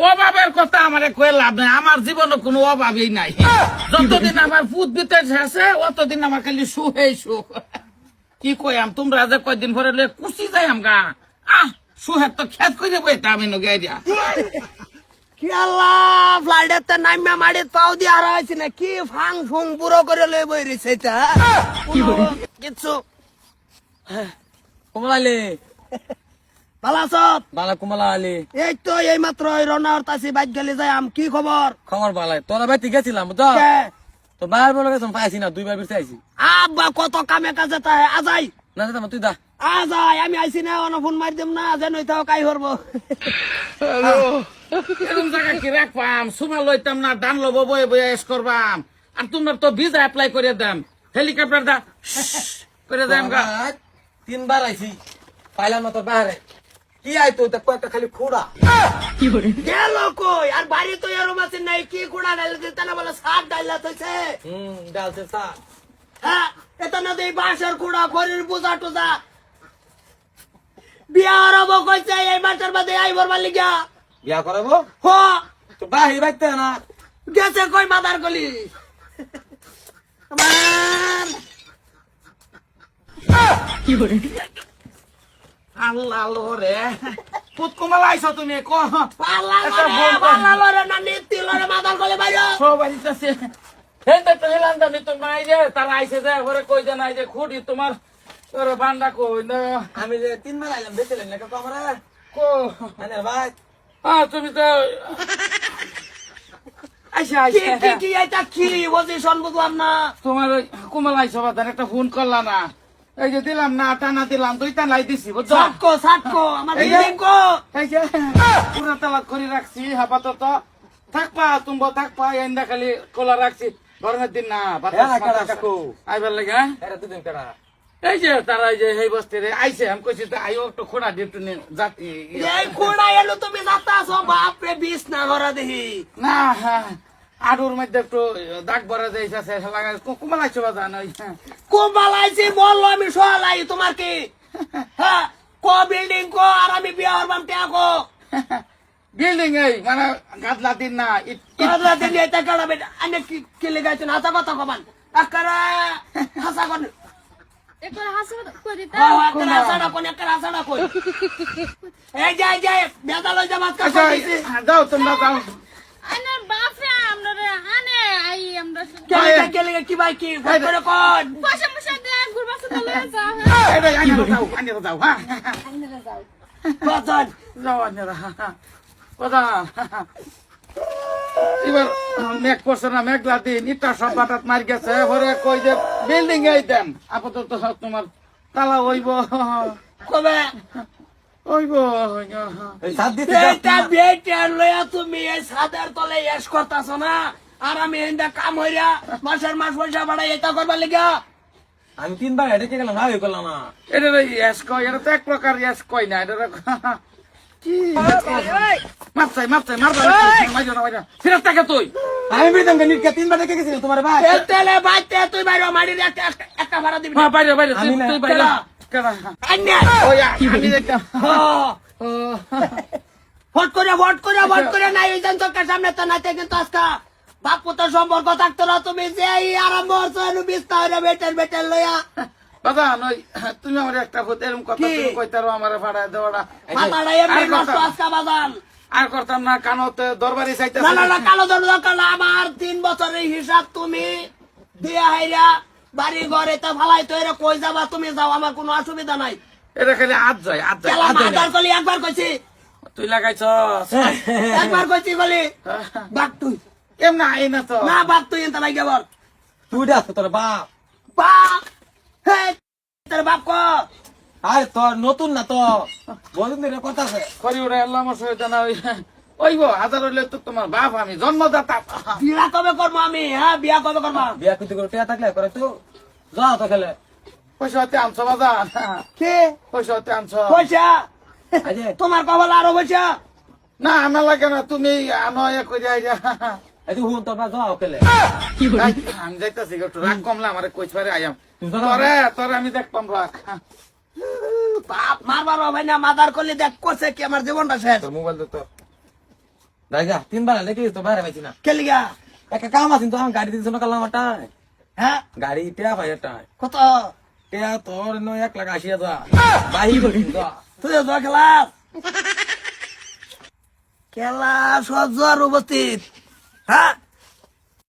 অভাবের কথা আমারে কয়ে লাভ নাই, আমার জীবনে কোনো অভাবই নাই। যতদিন আমার ফুট বিতে আছে অতদিন আমার খালি সুখেই সুখ। কি কইয়াম তোমরা যে কয়দিন পরে কুচি যাই আমগা সুখের তো খেত করে বইতে আমি নগাইয়া কি আল্লাহ ফ্লাইটেতে নাইমা মাড়ি পাও দিয়ে হারাইছি না কি ফাং ফুং পুরো করে লই বই রেছে এটা কিছু কমলালে ভালো আছ? বালা কমলা আলি এই তো এই মাত্র রওনা হতাছি বাইক গেলে যাই আম কি খবর? খবর বালাই তোরা বাড়িতে গেছিলাম বুঝছো কে? তো বাইরে বলে গেছিলাম পাইছি না 2 বার বেরতে আইছি আব্বা কত কামে কাজে তাই আজাই না দাদা তুই দা আজাই আমি আইছি না অন ফোন মারি দেম না যেন হইতাও কাই করবো এরকম জায়গা কি রাখবাম, সুমা লইতাম না, ডান লব বয়ে বয়ে এস করবাম। আর তোমরা তো ভিসা অ্যাপ্লাই করে দাম, হেলিকপ্টার দা করে দাম গা। 3 বার আইছি পাইলাম না তোর বাইরে কি আইতো তা কয়েকটা খালি খোড়া গেল কই আর বাড়ি তো এরম আছে নাই কি কুড়া ডাইলে দিতে না বলে শাক ডাইলা থইছে ডালছে সা হ্যাঁ এটা না দেই বাঁশের কুড়া খড়ির বোঝা টোজা বিয়া আরব কইছে এই মাসের মধ্যে আইবর মালি গিয়া বিয়া করাবো হ তো বাহির বাইতে না গেছে কই মাদার গলি আমার আল্লাহ আল্লাহ রে পুত কমালা আইছো তুমি ক পাল্লা একটা লরে ফোন কর। পাল্লা লরে না নীতি লরে মাদার গলি বাইরে সবাই আছে হেনতে তো হেলান দামি তো নাই রে, তারা আইছে যে ঘরে কই যে নাই যে খুঁটি তোমার তোর বান্ডা কই না আমি যে 3 বার আইলাম বেচলেন না কমরা কো। আনে ভাই তুমি তো আইসা কি কি আইসা কি এটা কি পজিশন বুঝলাম না তোমার ওই কমলা আইসো বাদান একটা ফোন করলা না, এই যে দিলাম না টানা দিলাম 2 টানাই দিছি বুঝছো। সাতকো সাতকো আমার এই যে- বিল্ডিং কো এই যে পুরা তালাক করে রাখছি আপাতত থাকবা তুমি থাকবা এন্দা খালি খোলা রাখছি গরমের দিন না বাতাস হ্যাঁ, কারা বাতাস কাকু? আইবার লাগে হ্যাঁ? এরা দুদিন কেডা এই যে তারা এই যে এই বস্তিরে আইছে আমি কইছি তো আইও একটু খোড়া দিয়ে একটু জাতি এই কোড়া এলো তুমি যাতা আছো বাপ রে বিষ না ঘরা দেহি না হ্যাঁ, আডুর মধ্যে একটু দাগ ভরা যাইছে লাগা কুমাল আইছো বাজান ওই কুম্বালাইছি বললো আমি সোয়ালাই তোমার কি হ্যাঁ কো বিল্ডিং কো আর আমি বিয়া হরবাম টিয়া কো বিল্ডিং এই মানে গাদলা দিন না কাদরা দিলি এটা কাড়া বেটা আনে কি কি লাগাইছেন হাতা কথা কমান আকারা হাসা কোন একবার হাসপাতাল করে দিতে আকারা হাসাড়া কোন আকারা হাসাড়া কই এই যাই যাই বেদাল জামাত কা কইছি যাও তোমরা যাও আনা বাপরে আমরা আনে আই আমরা কেলে কেলে কি ভাই কি করে কোন পয়সা পয়সা দিয়ে ঘুরবা তো লয়ে যা এই আনিয়ে যাও আনিয়ে যাও হ্যাঁ আইনা যাও বাজান যাও আনিয়ে কথা এবার মেঘ পড়ছে না মেঘলা দিন ইটা সব বাটাত মার গেছে ঘরে কই যে বিল্ডিং এই দেন আপাতত তোমার তালা হইব কবে হইব এই সাত দিতে এটা বেটা লয়া তুমি এই সাদার তলে এস করতাছ না আর আমি এন্ডা কাম হইরা মাসের মাস পয়সা বাড়াই এটা করবার লাগা আমি 3 বার হেডে গেলাম না হই করলাম না এটা ইয়াস কয় এটা তো এক প্রকার ইয়াস কয় না এটা কি মাপচাই মাপচাই মারবা মাইজো না মাইজো ফিরে টাকা তুই আমি বিদম গনিত কে 3 বার দেখে গেছিলাম তোমার ভাই তেলে বাইতে তুই বাইরে মারির একটা ভাড়া দিবি হ্যাঁ বাইরে বাইরে আমি না, তুই বাইরে কেডা আন্যা ওই আমি দেখতাম ও ভোট করে নাই ওই জনসংখ্যার সামনে তো নাতে কিন্তু আজকা বাপ পুত্র সম্পর্ক থাকতো না তুমি যে আরম্ভ হচ্ছে বিস্তার হইরা বেটের লইয়া দাদা নই তুমি আমার একটা ভূত এরকম কথা কি? তুমি কইতারো আমার ভাড়া দেওয়াটা মাথাটা এমনি আর নষ্ট কথা- আজকা বাজান আর করতাম না কানতে দরবারি চাইতে না কালো দরকার না আমার 3 বছরের হিসাব তুমি দিয়া হাইরা বাড়ি ঘরে তো ফালাই তো এরা কই যাবা তুমি যাও আমার কোনো অসুবিধা নাই এটা খালি আজ যায় আজ যায় কেলা মাদার কলি একবার কইছি তুই লাগাইছ একবার কইছি বলি বাক তুই এমনি আই না তো না বাক তুই এনতা লাগে বল তুই ডাক তোর বাপ বাপ হে তোর বাপ কো আরে তোর নতুন না তো বহুদিন ধরে কথা আছে করি ওরা আল্লাহ মশাই জানা ওইব হাজার হইলে তো তোমার বাপ আমি জন্মদাতা বিয়া কবে করবো আমি হ্যাঁ বিয়া কবে করবো বিয়া করতে করে টিয়া থাকলে করে তো যাও তো খেলে পয়সা হতে আনছো বাজার কে পয়সা হতে আনছো পয়সা আজে তোমার কবল আরো পয়সা না আমার লাগে না তুমি আনো এ করে আইরা এই হুন তোর না যাও খেলে আমি যাইতাছি একটু রাগ কমলা আমার কইছ পারে আইয়াম তুমি তো তোরে আমি দেখতাম রাগ বাপ মারবার ভাই না মাদার করলে দেখ করছে কি আমার জীবনটা শেষ তোর মোবাইল তো দেখা 3 বার লেগে তো বাইরে পাইছি না কেলিগা একটা কাম আছে তো আমার গাড়ি দিছ না কালাম একটা হ্যাঁ গাড়ি টিয়া ভাই একটা কত টিয়া তোর ন 1,80,000 বাহি বলি তো তুই তো খেলাস খেলা সব জোয়ার উপস্থিত হ্যাঁ